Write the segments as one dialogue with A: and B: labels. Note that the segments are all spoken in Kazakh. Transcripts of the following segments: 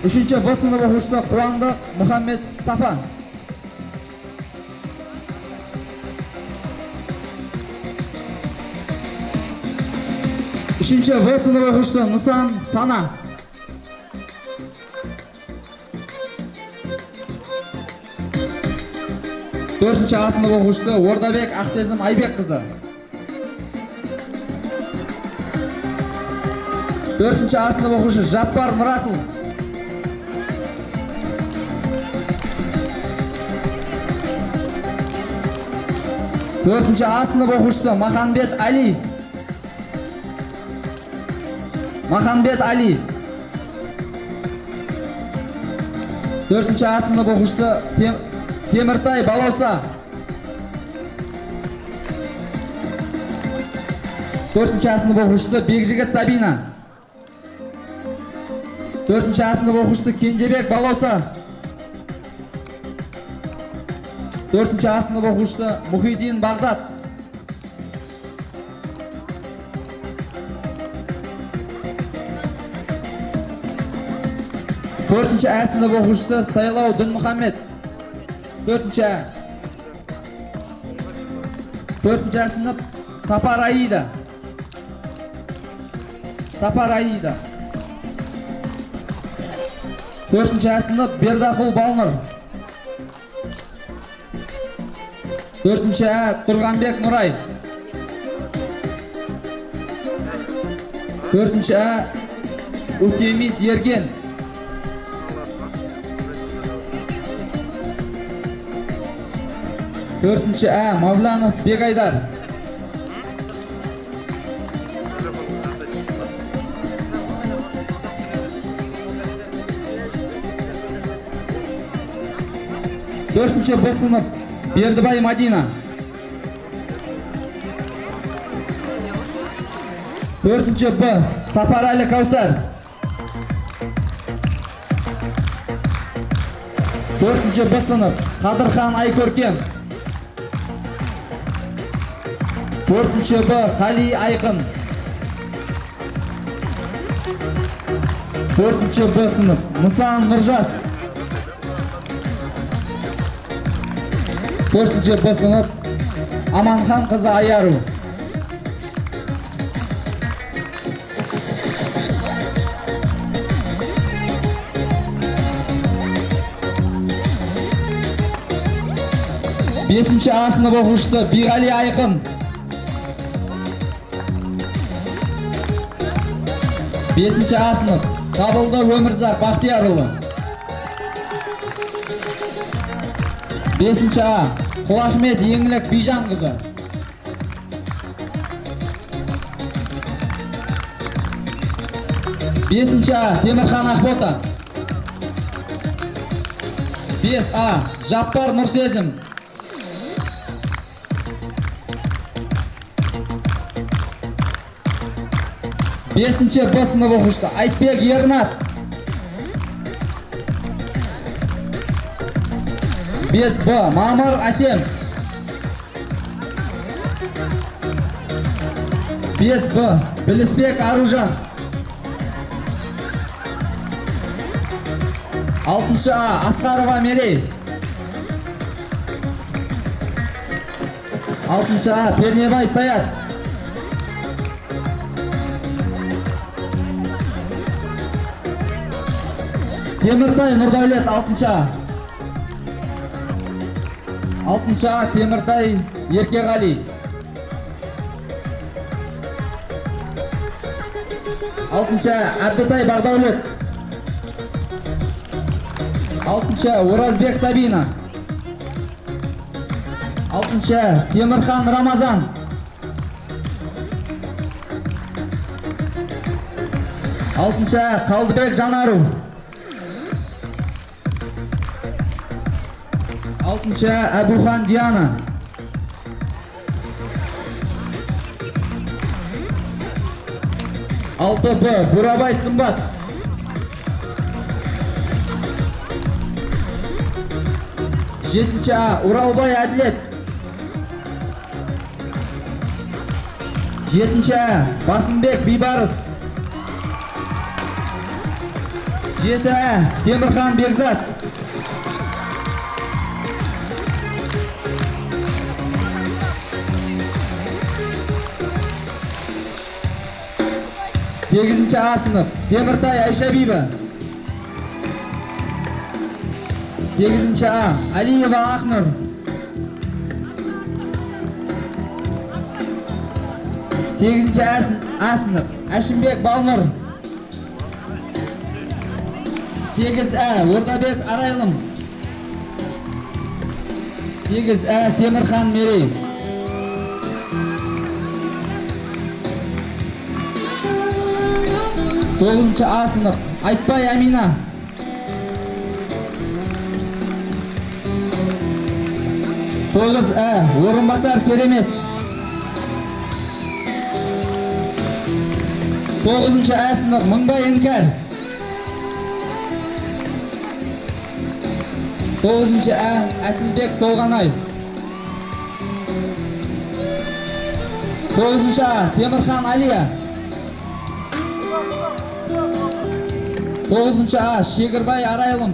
A: Üçüncü B sınıf okuşta Quvandıq Muhammed Safa. Üçüncü B sınıf okuşta Nisan Sana. Dördüncü A sınıf okuşta Ordabek Ақсезім Айбек kızı. Dördüncü A sınıf okuşu Жаппар Нұрасыл. Dördüncü A sınıf okuşusu Махамбет Ali. Махамбет Ali. Dördüncü A sınıf okuşusu Теміртай Балауса. Dördüncü A sınıf okuşusu Бекжігіт Сабина. Dördüncü A sınıf okuşusu Кенжебек Балауса. Dördüncü A sınıf okuşusu Muhyiddin Бағдат. Dördüncü A sınıf okuşusu Сайлау Дінмұхаммед. Dördüncü A. Dördüncü A sınıf Сапар Аида. Сапар Аида. Dördüncü A sınıf Бердақұл Балнұр. Dördüncü A Тұрғанбек Нұрай. Dördüncü A Утемис Ерген. Dördüncü A Mavlanov Бекайдар. Dördüncü B sınıf Бердібай Мадина. Dördüncü B Сапарәлі Кәусар. Dördüncü B sınıf Қадырхан Айкөркем. Dördüncü B Қали Айқын. Dördüncü B sınıf Nisan Nұржас. Dördüncü B sınıf Amanхан kızı Ayarу. Beşinci A sınıf okuşusu Биғали Айқын. Beşinci A sınıf Қабылды Өмірзақ Бақтиярұлы. Beşinci A Құлахмет Еңлік Бижан kızı. Beşinci A Темірхан Ақбота. 5A Жаппар Нұрсезім. 5-ci B sınıf okuşusu Айтбек Ернат. 5B Мамыр Асем. 5B Білісбек Аружан. 6-ci A Асқарова Мерей. 6-ci A Пернебай Саят. 'Теміртай Нұрдәулет 6-ci A. 6-ci A Теміртай Еркеғали. 6-ci A Әбдітай Бағдәулет. 6-ci A Оразбек Сабина. 6-ci A Темірхан Рамазан. 6-ci A Қалдыбек Жанару. 6-ci A Әбухан Диана. 6B Бурабай Сымбат. 7-ci A Уралбай Әділет. 7-ci A Басымбек Бейбарыс. 7A Temurxan Bekzat. Sekizinci A sınıf Demirtay Ayşabiba. 8. A Aliyeva Aknur. 8. A sınıf Aşimbek Balnur. 8 A Ordabek Araylım. 8 A Temurxan Merey. 9. A sınıf Айтбай Amina. 9 A Orunbasar Keremet. 9. A sınıf Mınbay Enkar. 9. A Asilbek Tolganay. 9. A Temurxan Aliya. 9. A Şegirbay Araylım.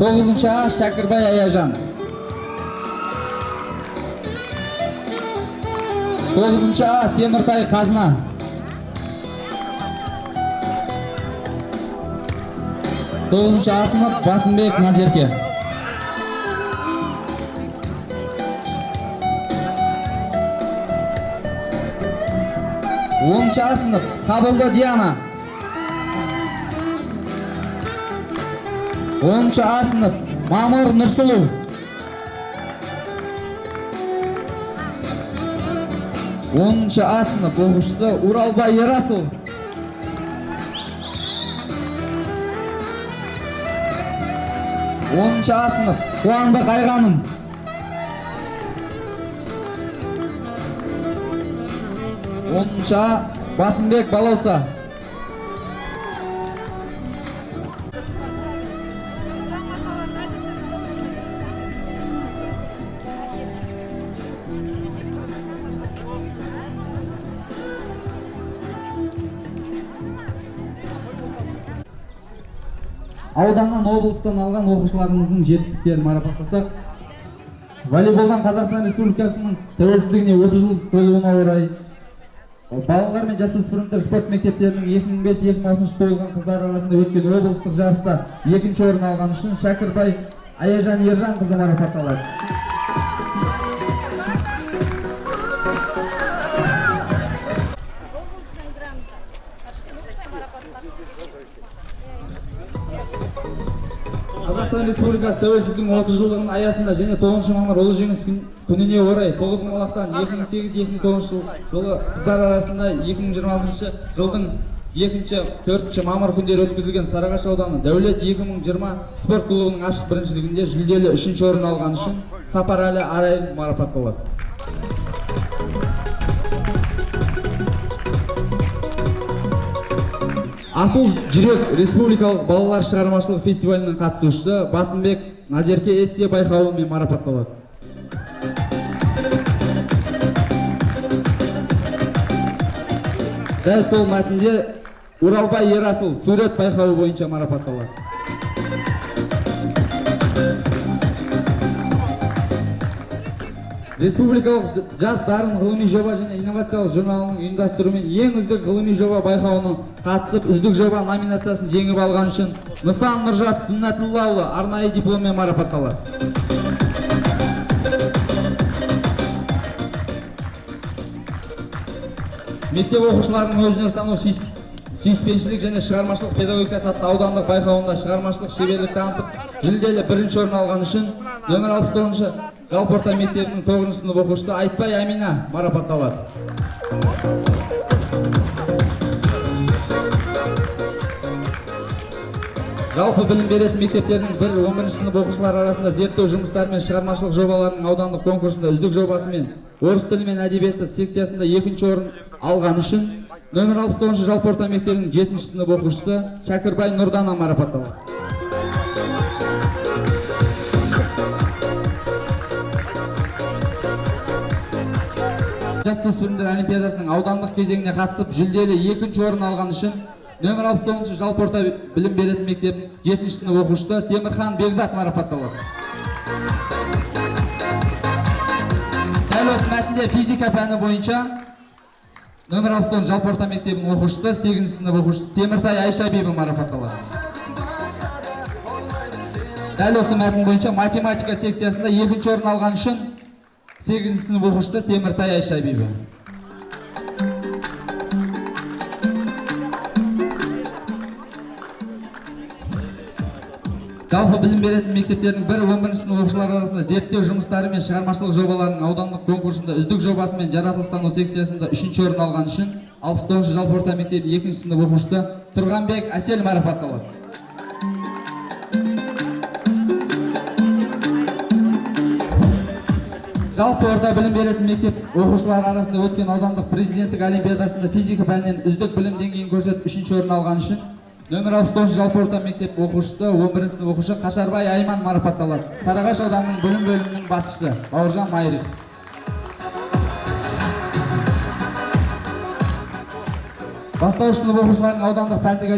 A: 9. A Şakirbay Ayajan. 9. A Temurtay Kazna. 9. A sınıf Basınbek Nazerke. 10. A sınıf Kabıldı Diana. 10. A sınıf Mamur Nursulu. 10. A sınıf оқушысы Уралбай Ерасыл. 10. A sınıf Қуандық Айғаным. 10. A Басымбек Балауса. Ауданнан, облыстан алған оқушыларымыздың жетістіктерін марапаттасақ, волейболдан Қазақстан Республикасының тәуелсіздігіне 30 жыл толуына орай балалар мен жасөспірімдер спорт мектептерінің 2005-2006 толған қыздар арасында өткен облыстық жарыста 2-ші орын алған үшін Шәкірбай Аяжан Ержан қызы марапатталады. Қазақстан Республикасы тәуелсіздігінің 30 жылдығының аясында және 9 мамыр ұлы жеңіс күніне орай Тоғызқұмалақтан 2008-2009 жылы қыздар арасында 2026 жылдың 2-4 мамыр күндері өткізілген Сарыағаш ауданы Дәулет 2020 спорт клубының ашық біріншілігінде жүлделі 3-ші орын алған үшін Сапарәлі Арай марапатталады. Асыл жүрек республикалық балалар шығармашылық фестивалінің қатысушысы Басымбек Назерке эссе байқауымен марапатталады. Дәл сол мәтінде Уралбай Ерасыл сурет байқауы бойынша марапатталады. Республикалық жас дарын ғылыми жоба және инновациялық журналының ұйымдастыруымен ең үздік ғылыми жоба байқауының қатысып, үздік жоба номинациясын жеңіп алған үшін Нысан Нұржас Сүннәтуллаұлы арнайы дипломмен марапатталады. Мектеп оқушыларының өзіне ұстану сүйіспеншілік және шығармашылық педагогикасы атты аудандық байқауында шығармашылық шеберлік танытып, жүлделі 1-ші орын алған үшін нөмір 69-шы жалпы орта мектебінің 9-шы сынып оқушысы Айтбай Амина марапатталады. Жалпы білім беретін мектептердің 1-11-ші сынып оқушылар арасында зерттеу жұмыстары мен шығармашылық жобаларының аудандық конкурсында үздік жобасымен орыс тілі мен әдебиеті секциясында 2-ші орын алған үшін нөмір 69-шы жалпы орта мектебінің 7-ші сынып оқушысы Шәкірбай Нұрдана марапатталады. жасөспірімдер олимпиадасының аудандық кезеңіне қатысып жүлделі 2-ші орын алған үшін нөмір 69 жалпы орта білім беретін мектеп 7-ші сынып оқушысы Темірхан Бекзат марапатталады. Дәл осы мәтінде физика пәні бойынша нөмір 69 жалпы орта мектебінің оқушысы 8-ші сынып оқушысы Теміртай Айшабиева марапатталады. Дәл осы мәтін бойынша математика секциясында 2-ші орын алған үшін 8-ші сынып оқушысы Теміртай Айшабиева. Жалпы білім беретін мектептердің 1-11 сынып оқушылары арасында зерттеу жұмыстары мен шығармашылық жобаларының аудандық конкурсында үздік жобасы мен жаратылыстану секциясында 3-ші орын алған үшін 69-ші жалпы орта мектебінің 2-ші сынып оқушысы Тұрғанбек Әсел марапатталады. Жалпы орта білім беретін мектеп оқушылары арасында өткен аудандық президенттік олимпиадасында физика пәнінен үздік білім деңгейін көрсетіп 3-ші орын алған үшін нөмір 69 жалпы орта мектеп оқушысы 11-ші сынып оқушы Қашарбай Айман марапатталады. Сарыағаш ауданының білім бөлімінің басшысы Бауыржан Майрих. Бастауыш сынып оқушыларының аудандық пәндік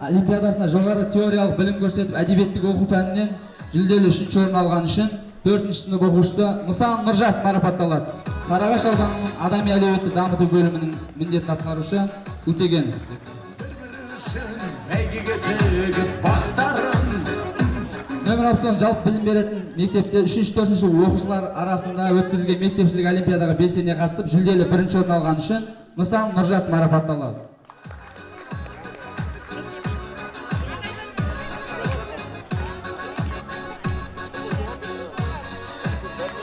A: олимпиадасына жоғары теориялық білім көрсетіп әдебиеттік оқу пәнінен жүлделі 3-ші орын алған үшін 4-ші сынып оқушысы Мұсан Нұржас марапатталады. Сарыағаш ауданының адами әлеуетті дамыту бөлімінің міндетін атқарушы Өтеген. Нөмір 60 жалпы білім беретін мектепте 3-4-ші оқушылар арасында өткізілген мектепшілік олимпиадаға белсене қатысып жүлделі 1-ші орын алған үшін Мұсан Нұржас марапатталады.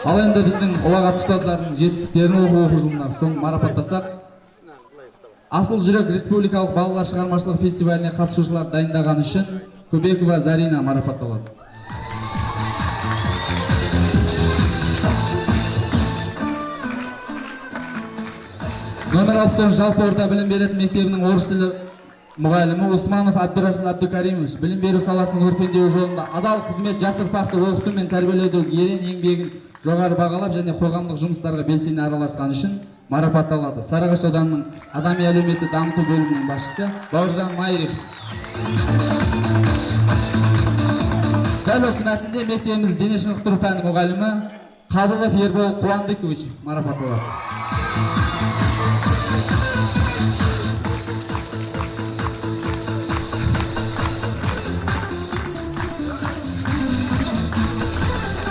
A: Ал енді біздің ұлағат ұстаздардың жетістіктерін оқу жылына соң марапаттасақ, Асыл жүрек республикалық балалар шығармашылық фестиваліне қатысушылар дайындаған үшін Көбекова Зарина марапатталады. Нөмір 60 жалпы орта білім беретін мектебінің орыс тілі мұғалімі Усманов Абдурасыл Абдукаримович білім беру саласының өркендеуі жолында адал қызмет жас ұрпақты оқыту мен тәрбиелеудің ерен еңбегін жоғары бағалап және қоғамдық жұмыстарға белсене араласқан үшін марапатталады. Сарыағаш ауданының адами әлеуметті дамыту бөлімінің басшысы Бауыржан Майрих. Дәл осы мәтінде мектебіміз дене шынықтыру пәні мұғалімі Қабылов Ербол Қуандыкович марапатталады.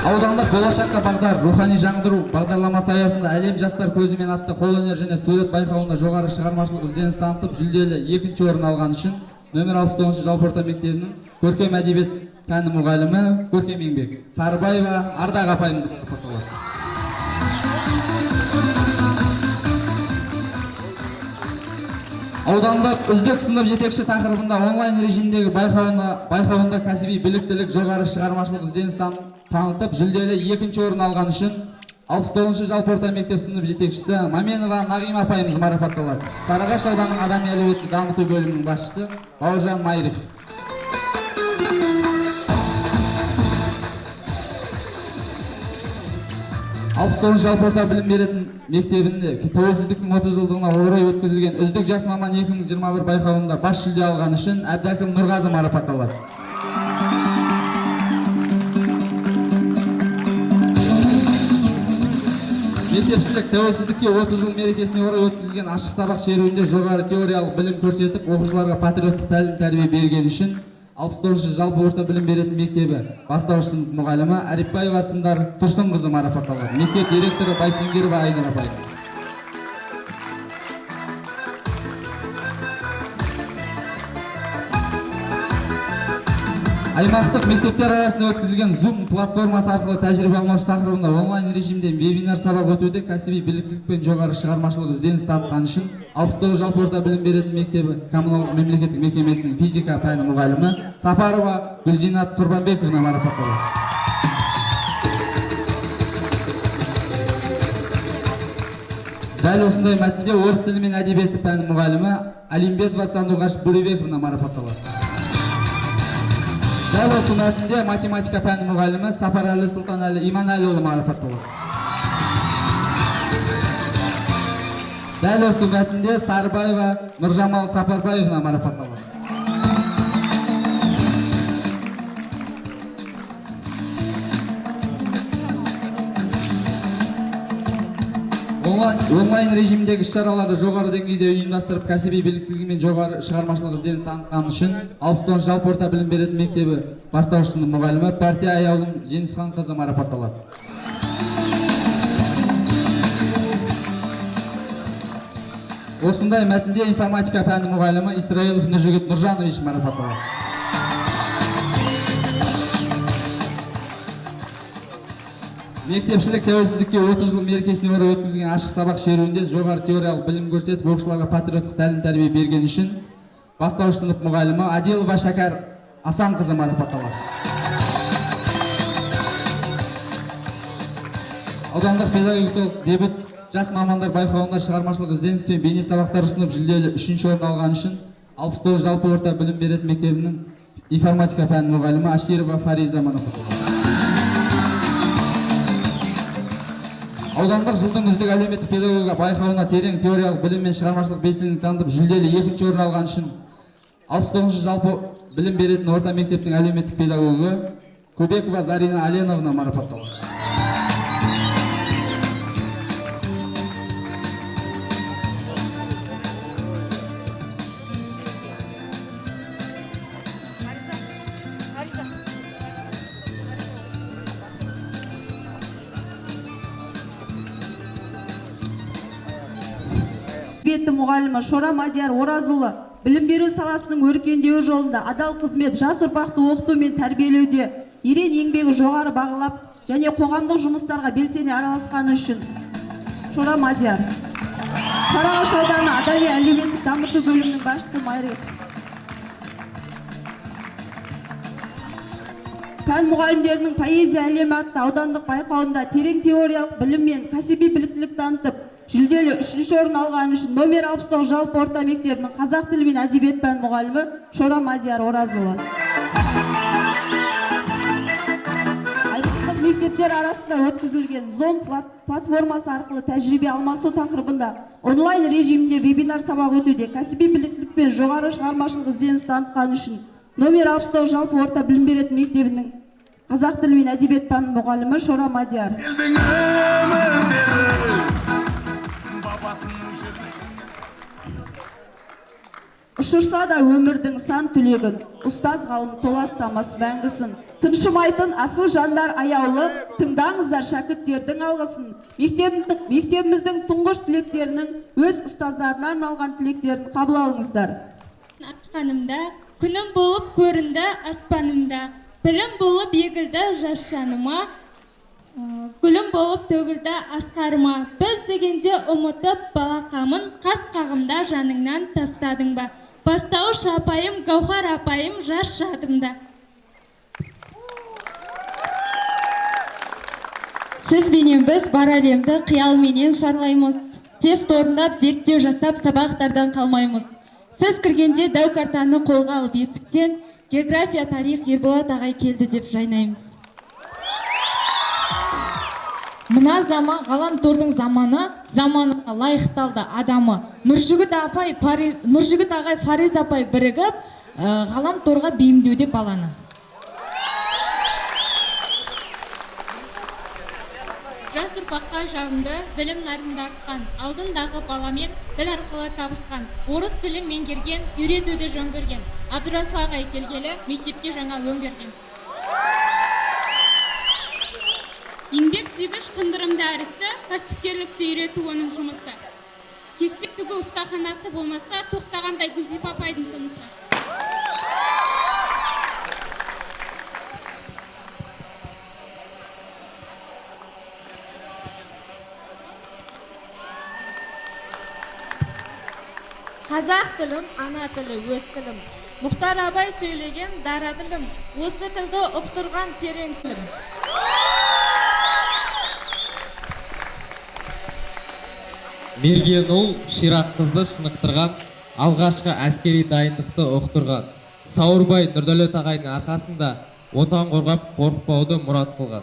A: Аудандық болашаққа бағдар рухани жаңғыру бағдарламасы аясында әлем жастар көзімен атты қолөнер және сурет байқауында жоғары шығармашылық ізденіс танытып жүлделі 2-ші орын алған үшін нөмір 69 жалпы орта мектебінің көркем әдебиет пәні мұғалімі көркем еңбек Сарыбаева Ардақ апайымыз марапатталады. Аудандық үздік сынып жетекші тақырыбында онлайн режимдегі байқауында кәсіби біліктілік жоғары шығармашылық ізденіс танытып жүлделі 2-ші орын алған үшін 69-ші жалпы орта мектеп сынып жетекшісі Маменова Нағима апайымыз марапатталады. Сарыағаш ауданының адами әлеуетті дамыту бөлімінің басшысы Бауыржан Майрих. Жалпы орта білім беретін мектебінде тәуелсіздіктің 30 жылдығына орай өткізілген үздік жас маман 2021 байқауында бас жүлде алған үшін Әбдәкім Нұрғазы марапатталады. Мектепшілік тәуелсіздікке 30 жыл мерекесіне орай өткізілген ашық сабақ шеруінде жоғары теориялық білім көрсетіп, оқушыларға патриоттық тәлім тәрбие берген үшін 69-ші жалпы орта білім беретін мектебі бастауыш сынып мұғалімі Арипбаева Сындар Тұрсынқызы марапатталады. Мектеп директоры Байсеңгерова Айнұр апай. Аймақтық мектептер арасында өткізілген Zoom платформасы арқылы тәжірибе алмасу тақырыбында онлайн режимде вебинар сабақ өтуде кәсіби біліктілік пен жоғары шығармашылық ізденіс танытқан үшін 69 жалпы орта білім беретін мектебі коммуналдық мемлекеттік мекемесінің физика пәні мұғалімі Сапарова Гүлжинат Тұрбанбековна марапатталады. Дәл осындай мәтінде орыс тілі мен әдебиеті пәні мұғалімі Алимбетова Сандуғаш Буребековна марапатталады. Дәл осы мәтінде математика пәні мұғалімі Сапарәлі Сұлтанәлі Иманәліұлы марапатталады. Дәл осы мәтінде Сарыбаева Нұржамал Сапарбаевна марапатталады. Онлайн режимдегі іс-шараларды жоғары деңгейде ұйымдастырып, кәсіби біліктілігі мен жоғары шығармашылық ізденіс танытқаны үшін Алпыстан жалпы орта білім беретін мектебі бастауыш сынып мұғалімі Партия Аяулым Жеңісханқызы марапатталады. Осындай мәтінде информатика пәні мұғалімі Исраилов Нұржігіт Нұржанович марапатталады. Мектепшілік тәуелсіздікке 30 жыл мерекесіне орай өткізілген ашық сабақ шеруінде жоғары теориялық білім көрсетіп, оқушыларға патриоттық тәлім-тәрбие берген үшін бастауыш сынып мұғалімі Адилова Шәкәр Асанқызы марапатталады. Аудандық педагогикалық дебют жас мамандар байқауында шығармашылық ізденіс пен бейне сабақтар ұсынып жүлделі 3-ші орын алған үшін 69 жалпы орта білім беретін мектебінің информатика пәні мұғалімі Аширова Фариза марапатталады. Аудандық жылдың үздік әлеуметтік педагогика байқауына терең теориялық білім мен шығармашылық белсенділік танытып жүлделі 2-ші орын алған үшін 69-ші жалпы білім беретін орта мектептің әлеуметтік педагогы Көбекова Зарина Аленовна марапатталады.
B: Мұғалімі Шора Мадияр Оразұлы білім беру саласының өркендеуі жолында адал қызмет, жас ұрпақты оқыту мен тәрбиелеуде ерен еңбегі жоғары бағалап және қоғамдық жұмыстарға белсене араласқаны үшін Шора Мадияр. Сарыағаш ауданы адами әлеуметтік дамыту бөлімінің басшысы Майрек. Пән мұғалімдерінің поэзия әлемі атты аудандық байқауында терең теориялық білім мен кәсіби біліктілік танытып, жүлделі 3-ші орын алған үшін номер 69 жалпы орта мектебінің қазақ тілі мен әдебиет пән мұғалімі Шора Мадияр Оразұлы. Аймақтық мектептер арасында өткізілген Zoom платформасы арқылы тәжірибе алмасу тақырыбында онлайн режимінде вебинар сабақ өтуде кәсіби біліктілік пен жоғары шығармашылық ізденіс танытқаны үшін номер 69 жалпы орта білім беретін мектебінің қазақ тілі мен әдебиет пән мұғалімі Шора Мадияр. Ұшырса да өмірдің сан түлегін, ұстаз ғалым толастамас мәңгісін. Тыншымайтын асыл жандар аяулы, тыңдаңыздар шәкірттердің алғысын. Мектебіміздің тұңғыш түлектерінің өз ұстаздарына арналған түлектерін қабыл алыңыздар.
C: Атқанымда, күнім болып көрінді аспанымда, білім болып егілді жас жаныма, гүлім болып төгілді асқарыма. Біз дегенде ұмытып балақамын, қас қағымда жаныңнан тастадың ба? Бастауыш апайым, Гаухар апайым жас жадымда.
D: Сіз бенен біз бар әлемді қиялменен шарлаймыз. Тест орындап, зерттеу жасап, сабақтардан қалмаймыз. Сіз кіргенде дәу картаны қолға алып есіктен, география, тарих Ерболат ағай келді деп жайнаймыз. Мына заман, ғаламтордың заманына лайықталды адамы. Нұржігіт ағай, Фариз апай бірігіп, ғаламторға бейімдеуде баланы.
C: Жас ұрпаққа жалынды, білім нарында артқан, алдындағы баламен тіл арқылы табысқан, орыс тілін меңгерген, үйретуді жөн көрген. Абдурасыл ағай келгелі, мектепке жаңа өңгерген. Еңбек сүйгіш тындырымды әрісі, кәсіпкерлікті үйрету оның жұмысы. Кестек түгі ұстаханасы болмаса, тоқтағандай Гүлзипа апайдың тынысы.
D: Қазақ тілім, ана тілі, өз тілім. Мұхтар абай сөйлеген дара тілім, осы тілді ұқтырған терең сілім.
E: Мерген ұл Ширақ қызды шынықтырған, алғашқы әскери дайындықты оқытырған. Сауырбай Нұрдәулет ағайдың арқасында отан қорғап қорықпауды мұрат қылған.